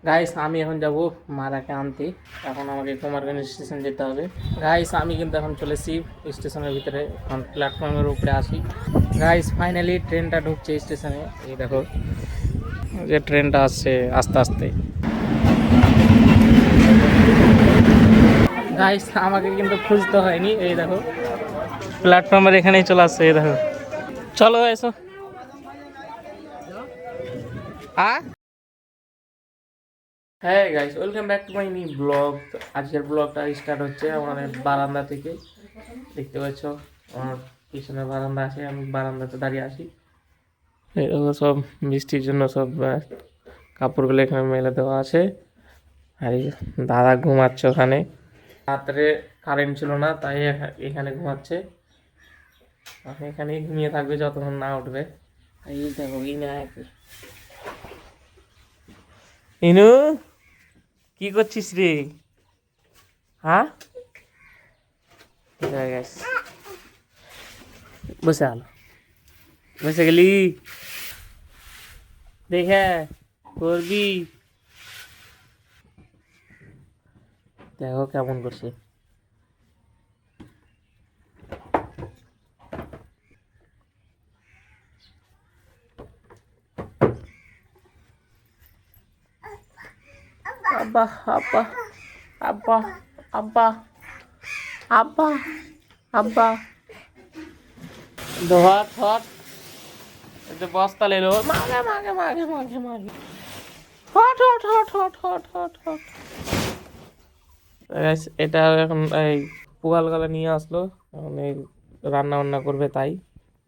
Guys আমি এখন যাব মারাকে আনতে। এখন আমাকে কুমারগঞ্জ স্টেশন যেতে হবে। গাইস আমি কিন্তু এখন চলেছি স্টেশনের ভিতরে, এখন প্ল্যাটফর্মের উপরে আসি। গাইস ফাইনালি ট্রেনটা ঢুকছে স্টেশনে। এই দেখো যে ট্রেনটা আসছে আস্তে আস্তে। গাইস আমাকে কিন্তু খুঁজতে হয়নি, এই দেখো প্ল্যাটফর্মের এখানেই চলে আসছে। এই দেখো, চলো এসো। হ্যাঁ guys, welcome back to my new blog. আজকের ব্লগটা স্টার্ট হচ্ছে আমাদের বারান্দা থেকে। দেখতে পাচ্ছ আমার পিছনে বারান্দা আছে, আমি বারান্দাতে দাঁড়িয়ে আছি। এরকম সব বৃষ্টির জন্য সব কাপড়গুলো এখানে মেলে দেওয়া আছে। আর এই দাদা ঘুমাচ্ছে ওখানে। রাত্রে কারেন্ট ছিল না, তাই এখানে ঘুমাচ্ছে। আমি এখানেই ঘুমিয়ে থাকবে যতক্ষণ না উঠবে। এই দেখো ইনু, কি করছিস রে? হ্যাঁ বসে আলো, বসে গেলি দেখে করবি। দেখো কেমন করছে। আব্বা আব্বা আব্বা আব্বা আব্বা আব্বা ধর ধর, একটু বস্তা লেলো, মাগে মাগে মাগে মাগে মাগে, hot hot hot hot hot hot hot. এটা এখন এই পুয়াল গলা নিয়ে আসলো, এখন এই রান্না বান্না করবে তাই।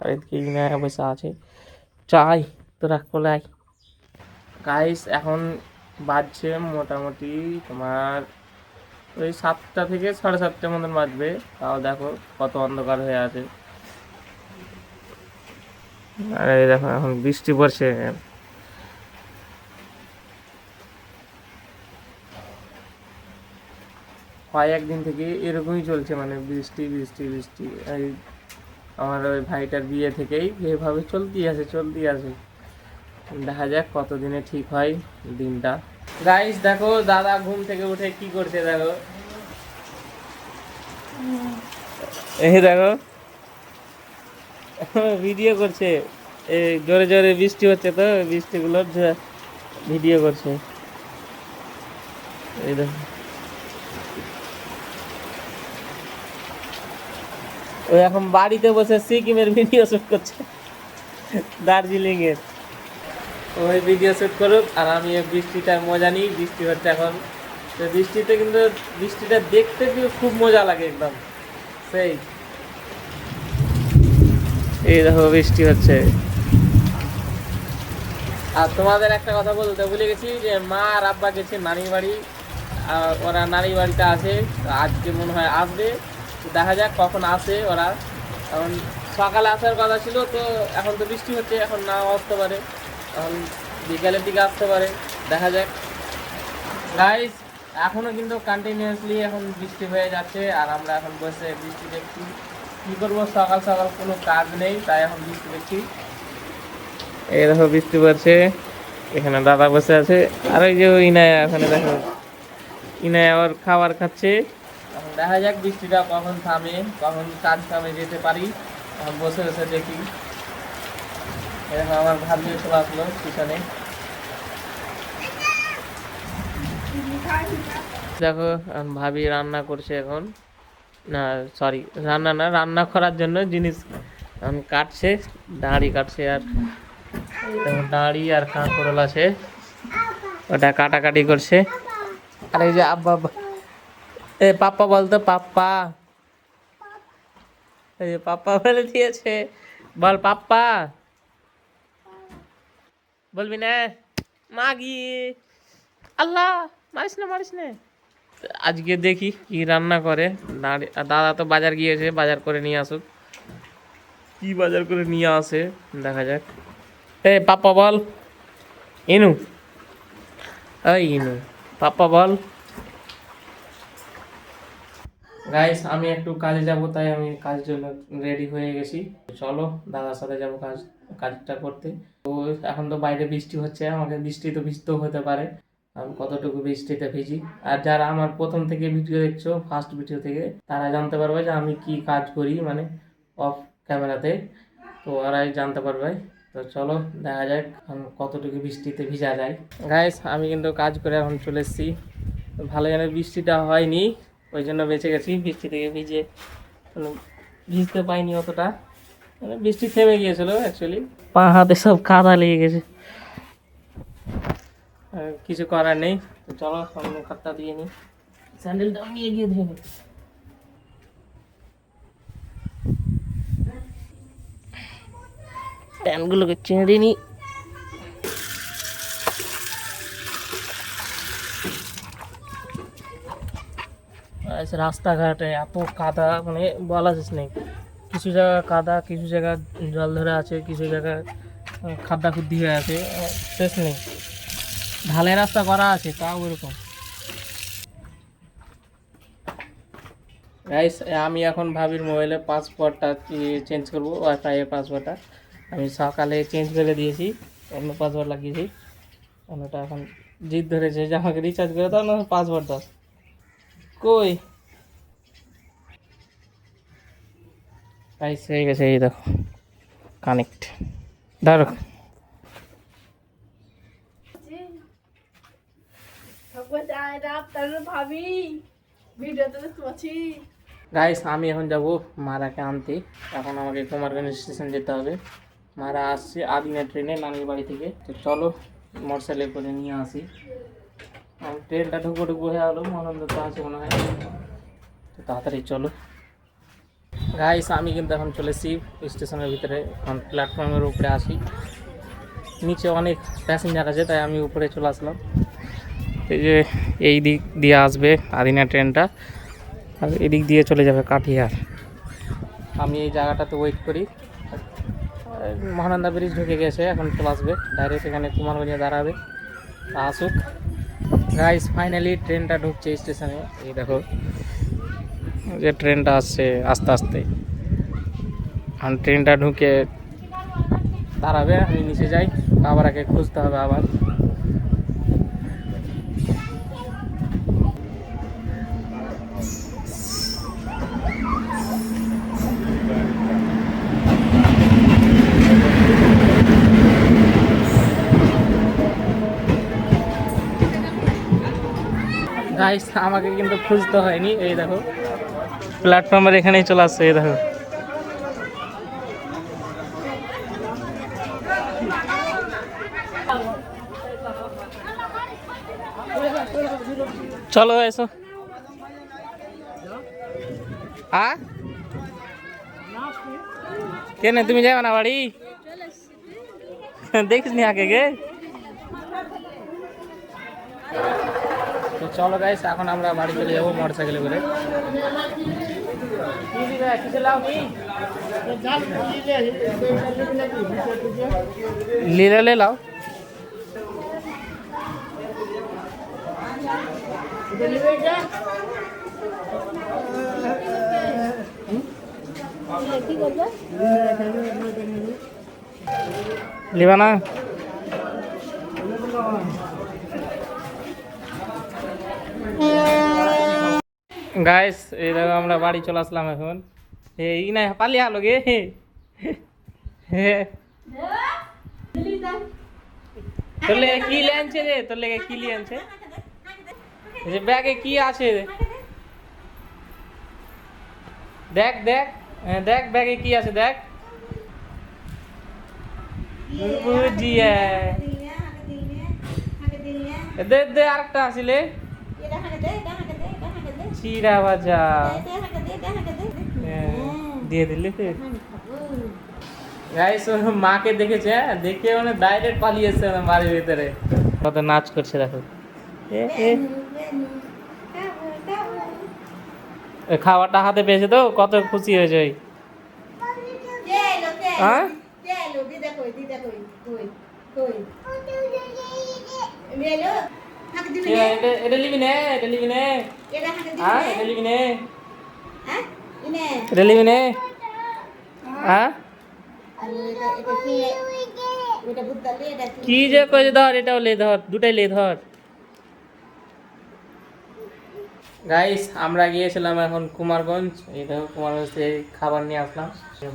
আর এদিকে ইনা বসে আছে, চাই তোরা কোলে আয়। গাইস এখন বাজছে মোটামুটি তোমার ওই 7টা থেকে 7:30 মতন বাজবে। তাও দেখো কত অন্ধকার হয়ে আছে। আর এই দেখো এখন বৃষ্টি পড়ছে। কয়েকদিন থেকে এরকমই চলছে, মানে বৃষ্টি বৃষ্টি বৃষ্টি। এই আমার ওই ভাইটার বিয়ে থেকেই এভাবে চলতেই আছে চলতেই আছে। দেখা যাক কতদিনে ঠিক হয় দিনটা। গাইস দেখো দাদা ঘুম থেকে উঠে কি করছে দেখো, এই দেখো ভিডিও করছে। এই জোরে জোরে বৃষ্টি হচ্ছে তো বৃষ্টিগুলোর ভিডিও করছে। এই দেখো ওই এখন বাড়িতে বসে সিকিমের ভিডিও শুট করছে, দার্জিলিং এর। ওই ভিডিও শুট করুক আর আমি বৃষ্টিটার মজা নিই। বৃষ্টি হচ্ছে এখন, তো বৃষ্টিতে কিন্তু বৃষ্টিটা দেখতে কিন্তু খুব মজা লাগে একদম সেই। এই দেখো বৃষ্টি হচ্ছে। আর তোমাদের একটা কথা বলতে ভুলে গেছি, যে মা আর আব্বা গেছে নানির বাড়ি। ওরা নানির বাড়িতে আছে, আজকে মনে হয় আসবে। দেখা যাক কখন আসে ওরা। এখন সকালে আসার কথা ছিল, তো এখন তো বৃষ্টি হচ্ছে, এখন নাও আসতে পারে, এখন বিকালের দিকে আসতে পারে। দেখা যাক গাইস, এখনও কিন্তু কন্টিনিউয়াসলি এখন বৃষ্টি হয়ে যাচ্ছে। আর আমরা এখন বসে বৃষ্টি দেখছি। কী করবো, সকাল সকাল কোনো কাজ নেই, তাই এখন বৃষ্টি দেখছি। এই দেখো বৃষ্টি পড়ছে, এখানে দাদা বসে আছে। আর ওই যে ইনায়া, এখানে দেখো ইনায়া আবার খাবার খাচ্ছে। এখন দেখা যাক বৃষ্টিটা কখন থামে, কখন কাজ থামে যেতে পারি। এখন বসে বসে দেখি। এরকম আমার ভাবিও চলে আসলো পিছনে। দেখো এখন ভাবি রান্না করছে এখন। না সরি, রান্না না, রান্না করার জন্য জিনিস এখন কাটছে, দাঁড়ি কাটছে। আর দাঁড়ি আর কাঁকরোল আছে, ওটা কাটাকাটি করছে। আর এই যে আব্বা, এ পাপ্পা বলতো পাপ্পা, এই যে পাপ্পা বলে দিয়েছে, বল পাপ্পা, বলবি না মাগি। আল্লাহ, মারিস না মারিস না। আজকে দেখি কি রান্না করে। দাদা তো বাজার গিয়েছে, বাজার করে নিয়ে আসুক। কি বাজার করে নিয়ে আসে দেখা যাক। এ পাপ্পা বল, ইনু, এই ইনু, পাপ্পা বল। গাইস আমি একটু কাজে যাব, তাই আমি কাজের জন্য রেডি হয়ে গেছি। চলো দাদার সাথে যাব কাজটা করতে। তো এখন তো বাইরে বৃষ্টি হচ্ছে, আমাকে বৃষ্টি তো ভিজতেও হতে পারে। আমি কতটুকু বৃষ্টিতে ভিজি। আর যারা আমার প্রথম থেকে ভিডিও দেখছো, ফার্স্ট ভিডিও থেকে, তারা জানতে পারবে যে আমি কি কাজ করি মানে অফ ক্যামেরাতে, তো ওরাই জানতে পারবে। তো চলো দেখা যাক কতটুকু বৃষ্টিতে ভিজা যায়। গাইস আমি কিন্তু কাজ করে এখন চলে এসেছি। ভালো জানে বৃষ্টিটা হয়নি, ওই জন্য বেঁচে গেছি বৃষ্টি থেকে ভিজে, মানে ভিজতে পাইনি অতটা, মানে বৃষ্টি থেমে গিয়েছিল অ্যাকচুয়ালি, পা হাতে সব কাদা লেগে গেছে, কিছু করার নেই। তো চলো সামনে খাতটা দিয়ে নিই, স্যান্ডেলটা আমি এগিয়ে ধুয়ে নিই। প্যানগুলোকে চেঁড়ে নিই। রাস্তাঘাটে এত কাদা মানে বলা যাচ্ছে নেই, কিছু জায়গা কাদা, কিছু জায়গা জল ধরে আছে, কিছু জায়গায় খাদ্দা খুদ্দি হয়ে আছে, শেষ নেই। ঢালাই রাস্তা করা আছে তাও ওরকম। গাইস আমি এখন ভাবির মোবাইলে পাসওয়ার্ডটা চেঞ্জ করবো, ওয়াইফাইয়ের পাসওয়ার্ডটা আমি সকালে চেঞ্জ করে দিয়েছি, অন্য পাসওয়ার্ড লাগিয়েছি। অন্যটা এখন জিদ ধরেছে যে আমাকে রিচার্জ করে দাও, না পাসওয়ার্ড দাও। কই গাইস হয়ে গেছে, এই দেখো কানেক্ট, ধরো। গাইস আমি এখন যাব মারাকে আনতে, এখন আমাকে কুমারগঞ্জ স্টেশন যেতে হবে। মারা আসছে আদিনা ট্রেনে নানির বাড়ি থেকে, তো চলো মোটরসাইকেলে করে নিয়ে আসি। ট্রেনটা ঢুকবো ঢুকবো হয়ে গেলো, আনন্দ তো আছে মনে হয়, তো তাড়াতাড়ি চলো। গাইস আমি কিন্তু এখন চলে এসেছি স্টেশনের ভিতরে, এখন প্ল্যাটফর্মের উপরে আসি। নিচে অনেক প্যাসেঞ্জার আছে তাই আমি উপরে চলে আসলাম। এই যে এই দিক দিয়ে আসবে আদিনা ট্রেনটা, আর এদিক দিয়ে চলে যাবে কাঠিয়ার। আমি এই জায়গাটাতে ওয়েট করি, মহানন্দা ব্রিজ ঢুকে গেছে, এখন চলে আসবে ডাইরেক্ট এখানে কুমারগঞ্জে দাঁড়াবে, আসুক। গাইস ফাইনালি ট্রেনটা ঢুকছে স্টেশনে, এই দেখো যে ট্রেনটা আসছে আস্তে আস্তে, এখন ট্রেনটা ঢুকে দাঁড়াবে, আমি নিচে যাই, আবার আগে খুঁজতে হবে আবার। গাইস আমাকে কিন্তু খুঁজতে হয়নি, এই দেখো প্ল্যাটফর্মের এখানেই চলে আসছে, এই দেখো। চলো এসো। হ্যাঁ কেন তুমি যাবে না বাড়ি? দেখিস নি আগে গে। তো চলো গাইস এখন আমরা বাড়ি চলে যাবো মোটরসাইকেলে করে। লীলা ले लाओ। লিবা না গাইস, এই দেখো আমরা বাড়ি চলে আসলাম এখন। এই না পালিয়ে আলো গে, তোর লেগে কি আনছে রে, তোর লেগে কি আনছে, যে ব্যাগে কি আছে দেখ দেখ, দেখ ব্যাগে কি আছে দেখ। বুঝিয়ে দে দে আরেকটা আসিলে চিরা ভাজা দিয়ে দিলি। গাইস মাকে দেখেছে, দেখে মানে ডাইরেক্ট পালিয়েছে বাড়ির ভিতরে, কত নাচ করছে দেখো। খাবারটা হাতে পেয়েছে তো কত খুশি হয়েছে। হ্যাঁ এটা লিবি নে, এটা লিবি নে, হ্যাঁ এটা লিবি নে, এটা লিবি নে, হ্যাঁ কি যে কই ধর, এটাও লে ধর, দুটাই লে ধর। গাইস আমরা গিয়েছিলাম এখন কুমারগঞ্জ, এই দেখো কুমারগঞ্জ থেকে খাবার নিয়ে আসলাম।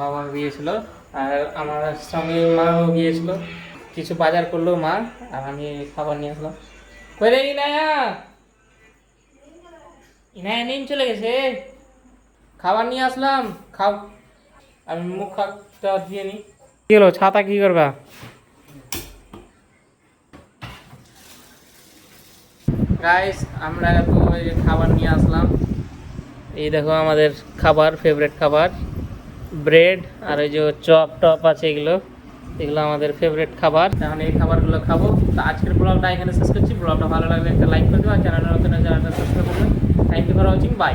বাবা গিয়েছিল আর আমার সঙ্গে মাও গিয়েছিল, কিছু বাজার করলো মা, আর আমি খাবার নিয়ে আসলাম। কই রে ইনায়া, ইনায়া নিন চলে গেছে, খাবার নিয়ে আসলাম খাও। আমি মুখ হাতটা দিয়ে নি। কি হলো, ছাতা কি করবা? গাইস আমরা তো ওই যে খাবার নিয়ে আসলাম, এই দেখো আমাদের খাবার, ফেভারিট খাবার ব্রেড আর ওই যে চপ টপ আছে, এগুলো এগুলো আমাদের ফেভারিট খাবার। এখন এই খাবারগুলো খাবো। তো আজকের ব্লগটা এখানে শেষ করছি। ব্লগটা ভালো লাগলে একটা লাইক করে দেবো, আর চ্যানেলটা নতুন চ্যানেলটা সাবস্ক্রাইব করবেন। Thank you for watching, by.